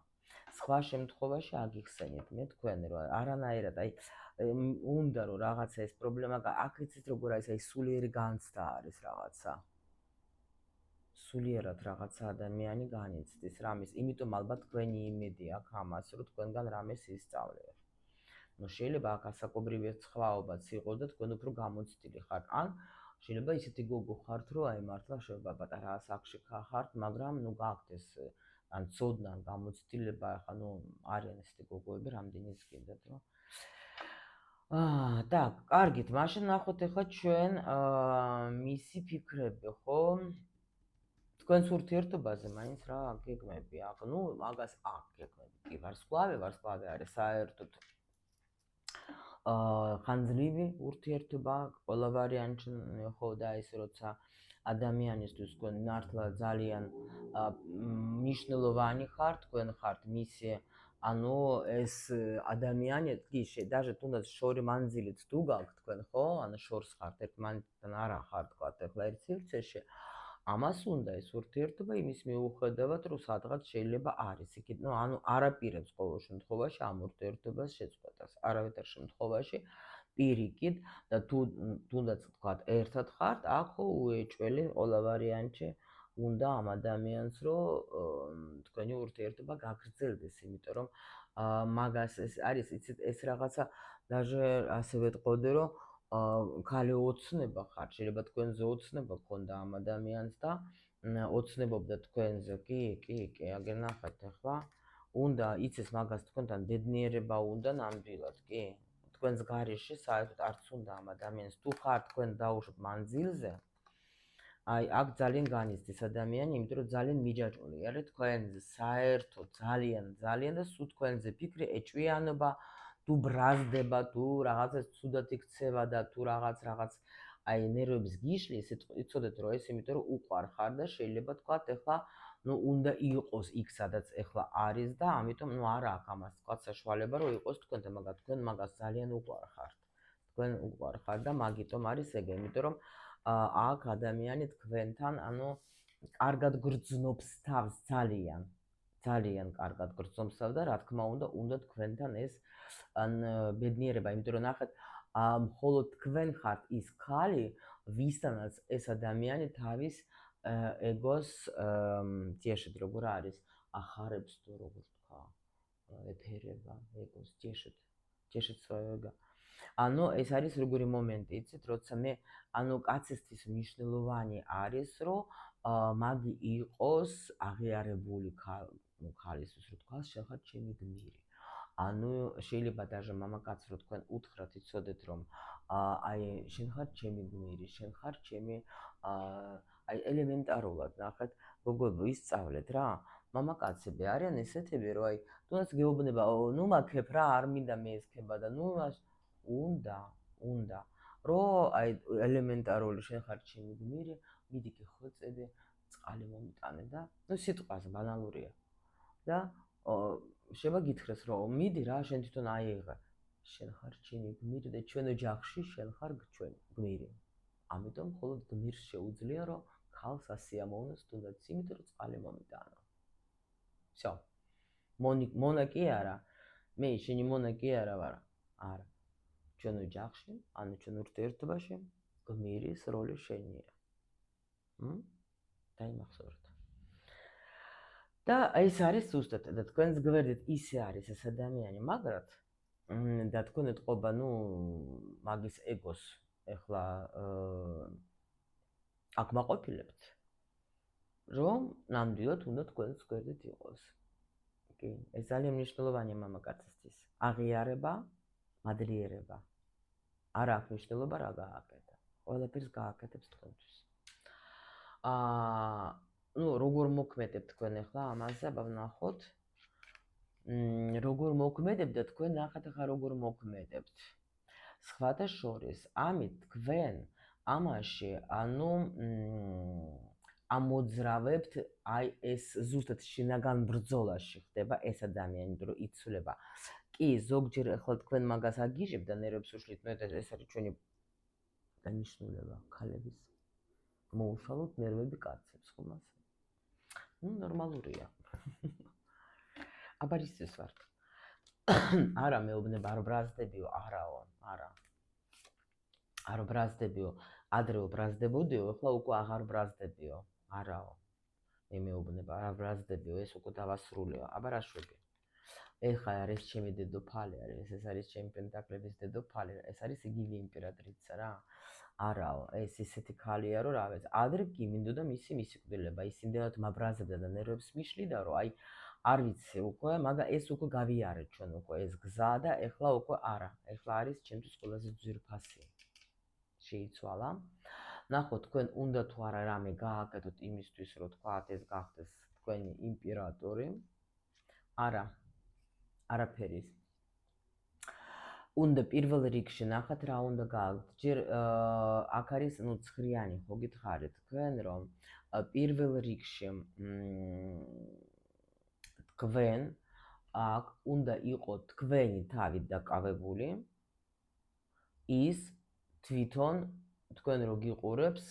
სხვა შემთხვევაში აგიხსენით მე თქვენ რომ არანაირად აი უნდა რომ რაღაცა ეს პრობლემა აქ იცით როგორ არის აი სულიერი განცდა არის რაღაცა. სულიერად რაღაცა ადამიანი განიცდის რამის, იმიტომ ალბათ თქვენი იმედი აქვს ამას, რომ თქვენგან რამეს ისწავლეთ. ნუ შეიძლება აქ ასაკობრივი სხვაობაც იყოს და თქვენ უფრო გამოცდილი ხართ. ან შეიძლება ისეთი გოგო ხართ, რომ აი მართლა შეიძლება პატარა ასაკში ხართ, მაგრამ ნუ გაქვთ ეს ან ცოდნა, ან გამოცდილება, ახლა ნუ არიან ესეთი გოგოები, რამდენიც გინდათ, რომ და, კარგით, მაშინ ნახოთ ახლა ჩვენ მისი ფიქრები, ხო? თქვენს ურთიერთობაზე მაინც რა გეგმები აქვს? ნუ მაგას აქვს გეგმები, კი, ვარსკვლავი არის საერთოდ ხანძლივი ურთიერთობა, ყველა ვარიანტში, ხო, და ის როცა ადამიანისთვის თქვენ მართლა ძალიან მნიშვნელოვანი ხართ, თქვენ ხართ მისი, ანუ ეს ადამიანი, კი, даже თუნდაც შორი მანძილით თუ გაქვთ თქვენ, ხო? ანუ შორს ხართ, ერთმანეთთან არა ხართ, თქვათ, ახლა ერთ სივრცეში. ამას უნდა ეს ურთიერთობა იმის მიუხედავად, რომ სადღაც შეიძლება არის იქით, ну, ანუ არაპირებს ყოველ შემთხვევაში ამ ურთიერთობას შეწყვეტას, არავითარ შემთხვევაში პირიქით და თუნდაც თქვათ ერთად ხართ, აქ ხო უეჭველი ყველა ვარიანტში უნდა ამ ადამიანს, რომ თქვენი ურთიერთობა გაგრძელდეს, იმიტომ რომ მაგას ეს არის, იცით, ეს რაღაცა даже ასე ვეტყოდი, რომ ქალი ოცნება ხარ, შეიძლება თქვენზე ოცნება გქონდა ამ ადამიანს და ოცნებობდა თქვენზე, კი, აგერ ნახეთ ახლა, უნდა იცის მაგას თქვენთან ბედნიერება უნდა ნამდვილად, კი, თქვენს გარეშე საერთოდ არც უნდა ამ ადამიანს, თუ ხარ თქვენ დაუშვებ მანძილზე, აი, აქ ძალიან განიცდის ადამიანი, იმიტომ რომ ძალიან მიჯაჭვული არის თქვენზე, საერთოდ ძალიან და სულ თქვენზე ფიქრი, ეჭვიანობა, თუ ბრაზდება, თუ რაღაცას ცუდად იქცევა და თუ რაღაც აი ნერვების გიშლის, იცოდეთ რომ ეს იმიტომ რომ უყვარ ხარ და შეიძლება თქვათ ახლა ну უნდა იყოს იქ სადაც ახლა არის და ამიტომ ну არა აქვს ამას თქვათ საშუალება რომ იყოს თქვენთან, მაგრამ თქვენ მაგას ძალიან უყვარ ხართ. თქვენ უყვარ ხართ და მაგიტომ არის ეგ, იმიტომ რომ აქ ადამიანი თქვენთან, ანუ კარგად გრძნობს თავს ძალიან კარგად გრძნობს თავს და რა თქმა უნდა თქვენთან ეს ან ბედნიერება, იმიტომ რომ ნახეთ, მხოლოდ თქვენ ხართ ის ქალი, ვისთანაც ეს ადამიანი თავის ეგოს ძიეშეთ როგორ არის, ახარებს თუ როგორ თქვა, ეთერება ეგოს ძიეშეთ svoего. ანუ ეს არის როგორი მომენტი, იცით, როცა მე, ანუ კაცისთვის მნიშვნელოვანი არის, რომ მაგი იყოს აღიარებული ქალისთვის, რომ თქვა, შენ ხარ ჩემი გმირი. ანუ შეიძლება даже მამაკაც რო თქვენ უთხრათ, იცოდეთ რომ აი შენ ხარ ჩემი გმირი, შენ ხარ ჩემი აი ელემენტარულად ნახეთ, გოგოებო ისწავლეთ რა, მამაკაცები არიან ესეთები, რომ აი თუნდაც გეუბნება, ნუ მაქებ რა, არ მინდა მე ეს ქება და ნუ უნდა რომ აი ელემენტარული შენ ხარ ჩემი გმირი, მიდი გიხვეწები, წყალი მომიტანე და ნუ სიტყვაზე ბანალურია და შეიძლება გითხრეს რომ მიდი რა, შენ თვითონ აიღე, შენ ხარ ჩემი გმირი და ჩვენ ოჯახში შენ ხარ ჩვენ გმირი. ამიტომ მხოლოდ გმირს შეუძლია რომ ქალს ასიამოვნოს თუნდაც იმიტომ რომ წყალი მომიტანო. всё. მონა კი არა, მე შენი მონა კი არა ვარ. არა. ჩვენ ოჯახში, ანუ ჩვენ ურთიერთობაში გმირის როლი შენია. დაიმახსოვრეთ. და ეს არის ზუსტად და თქვენს გვერდით ისე არის ეს ადამიანი, მაგრად და თქვენ ეთყობა, ნუ მაგის ეგოს ეხლა აკმაყოფილებთ, რომ ნამდვილად უნდა თქვენს გვერდით იყოს. კი, ეს ძალიან მნიშვნელოვანია მამაკაცისთვის. აღიარება, მადლიერება. არ აქვს მნიშვნელობა რა გააკეთა. ყველაფერს გააკეთებს თქვენთვის. ну, როგორ მოქმედებთ თქვენ ახლა ამაზე, აბა ვნახოთ. როგორ მოქმედებთ და თქვენ ნახეთ ახლა როგორ მოქმედებთ. სხვათა შორის, ამით თქვენ ამაში, ანუ ამოძრავებთ აი ეს ზუსტად შინაგან ბრძოლაში ხდება ეს ადამიანი, რომ იცვლება. კი, ზოგჯერ ახლა თქვენ მაგას აგიჟებთ და ნერვებს უშლით, ნუ ეს არის ჩვენი დანიშნულება ქალების. მოუშალოთ ნერვები კაცებს, ხომ ასე? ну, ნორმალურია. აბა ისთვის ვართ. არა, მეუბნება, არ ბრაზდებიო, არაო, არა. არ ბრაზდებიო, ადრე ბრაზდებოდიო, ახლა უკვე აღარ ბრაზდებიო, არაო. მე მეუბნება, არ ბრაზდებიო, ეს უკვე დავასრულეო, აბა რა შვები. ეხლა არის ჩემი დედოფალი, ეს არის ჩემი პენტაკლების დედოფალი, ეს არის იგივე იმპერატრიცა რა. არაო, ეს ისეთი ქალია, რომ რავიც, ადრე კი მინდოდა მისი მისიკვდილება, ის იმდენად მაბრაზებდა და ნერვებს მიშლიდა, რომ აი არ ვიცი უკვე, მაგრამ ეს უკვე გავიარეთ ჩვენ უკვე ეს გზა და ეხლა უკვე არა. ეხლა არის ჩემთვის ყველაზე ძვირფასი. შეიცვალა. ნახოთ, თქვენ უნდა თუ არა რამე გააკეთოთ იმისთვის, რომ თქვათ ეს გახდეს თქვენი იმპერატორი. არა. არაფერი. უნდა პირველ რიგში ნახოთ რა უნდა გააკეთოთ. ჯერ აქ არის ცხრიანი, ხო გითხარით თქვენ, რომ პირველ რიგში თქვენ აქ უნდა იყოთ თქვენი თავით დაკავებული, ის თვითონ თქვენ რო გიყურებს,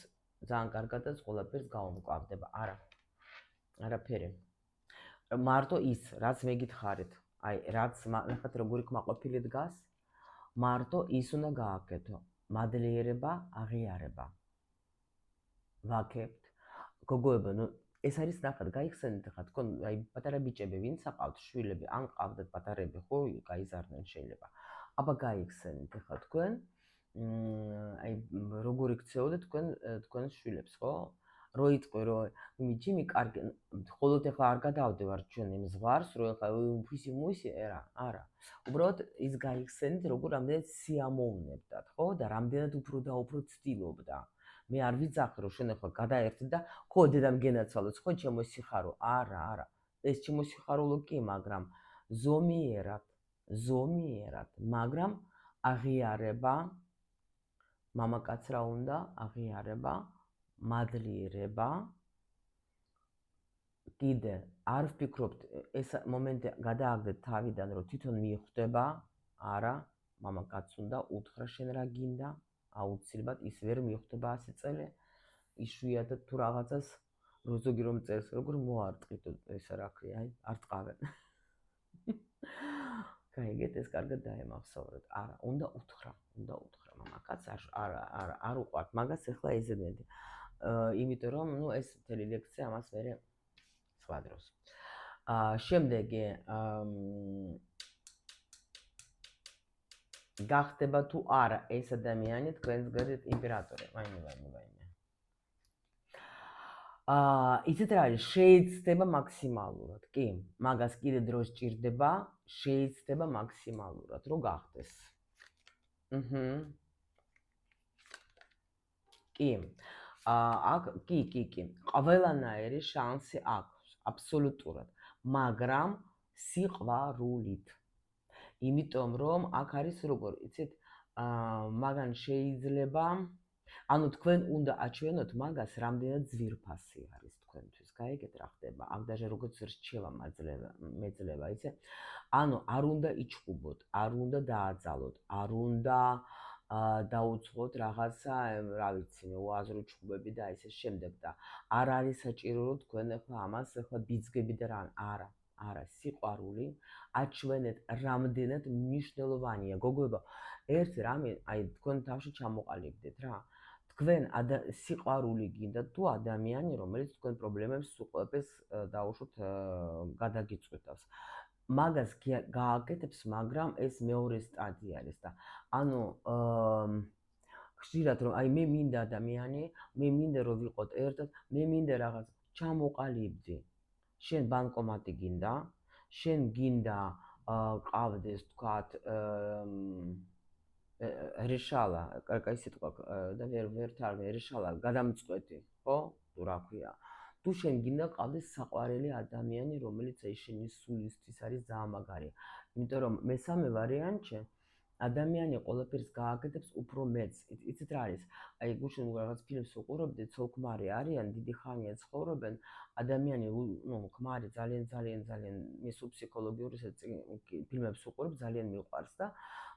ძალიან კარგადაც ყველაფერს გაუმკლავდება. არა. არაფერი. მარტო ის, რაც მე გითხარით, აი, რაც ნახეთ როგორი კმაყოფილი დგას, მარტო ის უნდა გააკეთო. მადლიერება, აღიარება. ვაკებთ. გოგოებო, ნუ ეს არის ნახეთ, გაიხსენეთ ახლა თქვენ აი პატარა ბიჭები, ვინც აყავთ შვილები, ან ყავდათ პატარები, ხო, გაიზარდნენ შეიძლება. აბა გაიხსენეთ ახლა თქვენ აი როგორ იქცეოდეთ თქვენ შვილებს, ხო? რო იწყო რომ მიჩიმი კარგი, ხოლოდ ახლა არ გადავდევარ ჩვენ იმ ზღვარს, რომ ახლა ფისი მუსი, არა. უბრალოდ ის გაიხსენეთ, როგორ რამდენად სიამოვნებდათ, ხო? და რამდენად უფრო და უფრო ცდილობდა. მე არ ვიცახე რომ შენ ახლა გადაერთდი და ხო დედამ გენაცვალოს, ხო ჩემო სიხარო. არა. ეს ჩემო სიხარულო კი, მაგრამ ზომიერად, მაგრამ აღიარება, მამაკაც რა უნდა, აღიარება, მადლიერება. კიდე არ ვფიქრობთ ეს მომენტი გადააგდეთ თავიდან, რომ თვითონ მიხვდება, არა, მამაკაც უნდა უთხრა შენ რა გინდა, აუცილებლად ის ვერ მიხვდება 100 წელი, იშვიათად თუ რაღაცას რო ზოგი რომ წერს, როგორ მოარტყით ეს რა ქვია, აი, არ ტყავენ. გაიგეთ, ეს კარგად დაემახსოვრეთ. არა, უნდა უთხრა მამაკაც, არ უყვართ მაგას ახლა ეზედმედი. იმიტომ რომ, ნუ ეს მთელი ლექცია ამას მერე სხვა დროს. შემდეგი გახდება თუ არა ეს ადამიანი თქვენს გვერდით იმპერატორი. ვაიმე. იცით რა არის, შეიცდება მაქსიმალურად, კი, მაგას კიდე დრო სჭირდება, შეიცდება მაქსიმალურად, რომ გახდეს. კი. აქ კი. ყველანაირი შანსი აქვს, აბსოლუტურად, მაგრამ სიყვარულით. იმიტომ რომ აქ არის როგორ, იცით, მაგან შეიძლება, ანუ თქვენ უნდა აჩვენოთ მაგას, რამდენად ძვირფასი არის თქვენთვის. გაიგეთ რა ხდება? აქ даже როგორც რჩევა მეძლება, იცი? ანუ არ უნდა იჩხუბოთ, არ უნდა დააძალოთ, არ უნდა დაუცხოთ რაღაცა, რა ვიცი, უაზრო ჩხუბები და ესე შემდეგ და არ არის საჭირო რომ თქვენ ახლა ამას ახლა ბიძგები და რა, არა, სიყვარული აჩვენეთ რამდენად მნიშვნელოვანია. გოგოებო, ერთი რამე, აი თქვენ თავში ჩამოყალიბდეთ რა. თქვენ სიყვარული გინდა თუ ადამიანი, რომელიც თქვენ პრობლემებს უყურებს დაუშვოთ გადაგიწყვეტავს. მაგას გააკეთებს, მაგრამ ეს მეორე სტადია არის და ანუ ხშირად რომ აი მე მინდა ადამიანი, მე მინდა რომ ვიყოთ ერთად, მე მინდა რაღაც ჩამოყალიბდი. შენ ბანკომატი გინდა, შენ გინდა ყავდეს თქვათ რეშალა, კაი სიტყვა და ვერ თარგმნი, რეშალა გადამწყვეტი, ხო? თუ რა ქვია. თუ შენ გინდა ყავდეს საყვარელი ადამიანი, რომელიც აი შენი სულისთვის არის ძალიან მაგარი. იმიტომ რომ მესამე ვარიანტში ადამიანი ყველაფერს გააკეთებს უფრო მეც. იცით რა არის? აი გუშინ რაღაც ფილმს უყურებდით, ცოლ-ქმარი არიან, დიდი ხანია ცხოვრობენ, ადამიანი, ქმარი ძალიან მის ფსიქოლოგიურისაც ფილმებს უყურებ, ძალიან მიყვარს და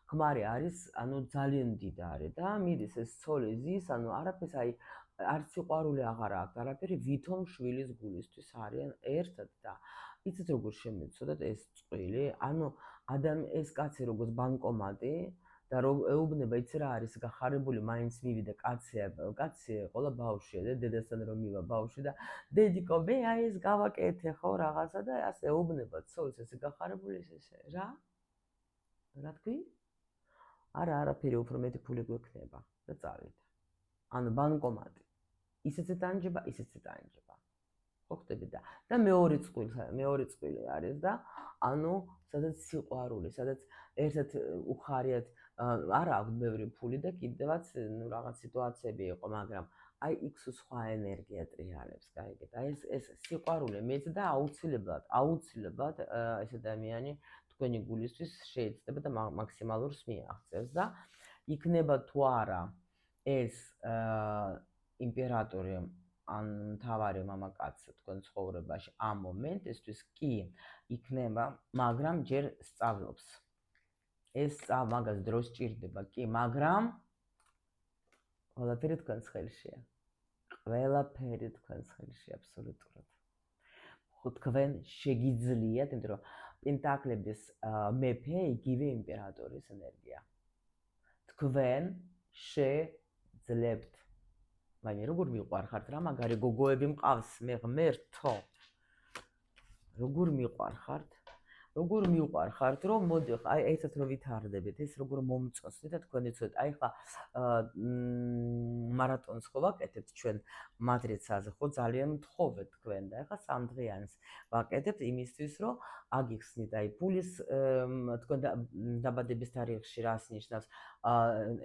ქმარი არის, ანუ ძალიან მდიდარი და მიდის ეს ცოლი ზის, ანუ არაფერს აი არც სიყვარული აღარ აქვს, არაფერი, ვითომ შვილის გულისთვის არიან ერთად და იცით როგორ შემეცოდათ ეს წყვილი, ანუ ეს კაცი როგორც ბანკომატი და რომ ეუბნება, იცი რა არის, გახარებული მაინც მივიდა კაცი, ყოლა ბავშვია და დედასთან რომ მივა ბავშვი და დედიკო, მე აი ეს გავაკეთე ხო რაღაცა და ასე ეუბნება ცოლს, ესე გახარებული ესე რა? რა თქვი? არაფერი უფრო მეტი ფული გვექნება და წავიდა. ანუ ბანკომატი. ისეც დანჯება, ისეც დანჯება. ხო ხდები და მეორე წყილი არის და ანუ სადაც სიყვარული, სადაც ერთად უხარიათ არ აქვს ბევრი ფული და კიდევაც რაღაც სიტუაციები იყო, მაგრამ აი იქ სხვა ენერგია ტრიალებს, გაიგეთ? აი ეს სიყვარული მეც და აუცილებლად ეს ადამიანი თქვენი გულისთვის შეეცდება და მაქსიმალურს მიაღწევს და იქნება თუ არა ეს იმპერატორი ან მთავარი მამაკაცი თქვენ ცხოვრებაში ამ მომენტისთვის კი იქნება, მაგრამ ჯერ სწავლობს. ეს მაგას დროს სჭირდება კი, მაგრამ ყველაფერი თქვენს ხელშია. ყველაფერი თქვენს ხელში აბსოლუტურად. ხო თქვენ შეგიძლიათ, იმიტომ რომ პენტაკლების მეფე იგივე იმპერატორის ენერგია. თქვენ შეძლებთ. მაგრამ როგორ მიყვარხართ რა მაგარი გოგოები მყავს მე ღმერთო. როგორ მიყვარხართ? როგორ მიყვარხართ რომ მოდი აი ესეთ რომ ვითარდებით, ეს როგორ მომწონს და თქვენ იცოდეთ, აი ხა მარატონს ხო ვაკეთებთ ჩვენ მადრიცაზე, ხო ძალიან მთხოვეთ თქვენ და ხა სამდღიანს ვაკეთებთ იმისთვის რომ აგიხსნით აი ფულის თქვენ დაბადების თარიღში რას ნიშნავს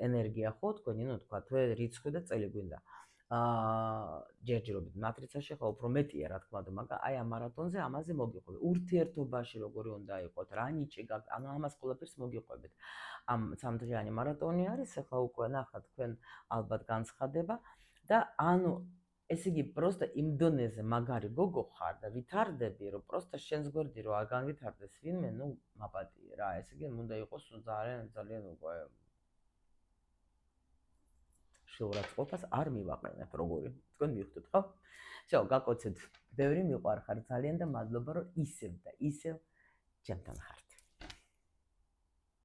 ენერგია ხო თქვენი, ну თქვა რიცხვი და წელი გვინდა. ჯერჯერობით მატრიცაში ხო უფრო მეტია რა თქმა უნდა, მაგრამ აი ამ მარატონზე ამაზე მოგიყვებით. ურთიერთობაში როგორი უნდა იყოთ, რა ნიჭი გაქვთ, ანუ ამას ყველაფერს მოგიყვებით. ამ სამდღიანი მარატონი არის, ახლა უკვე ნახat თქვენ ალბათ განცხადება და ანუ ესე იგი პროსტა იმ დონეზე მაგარი გოგო ხარ და ვითარდები, რომ პროსტა შენს გვერდი რომ არ განვითარდეს ვინმე, ну მაპატიე რა, ესე იგი უნდა იყოს ძალიან უკვე შეურაცხყოფას არ მივაყენებ როგორი თქვენ მივხვდეთ ხო? всё, გაკოცეთ. ბევრი მიყვარხარ ძალიან და მადლობა რომ ისევ და ისევ ჩემთან ხართ.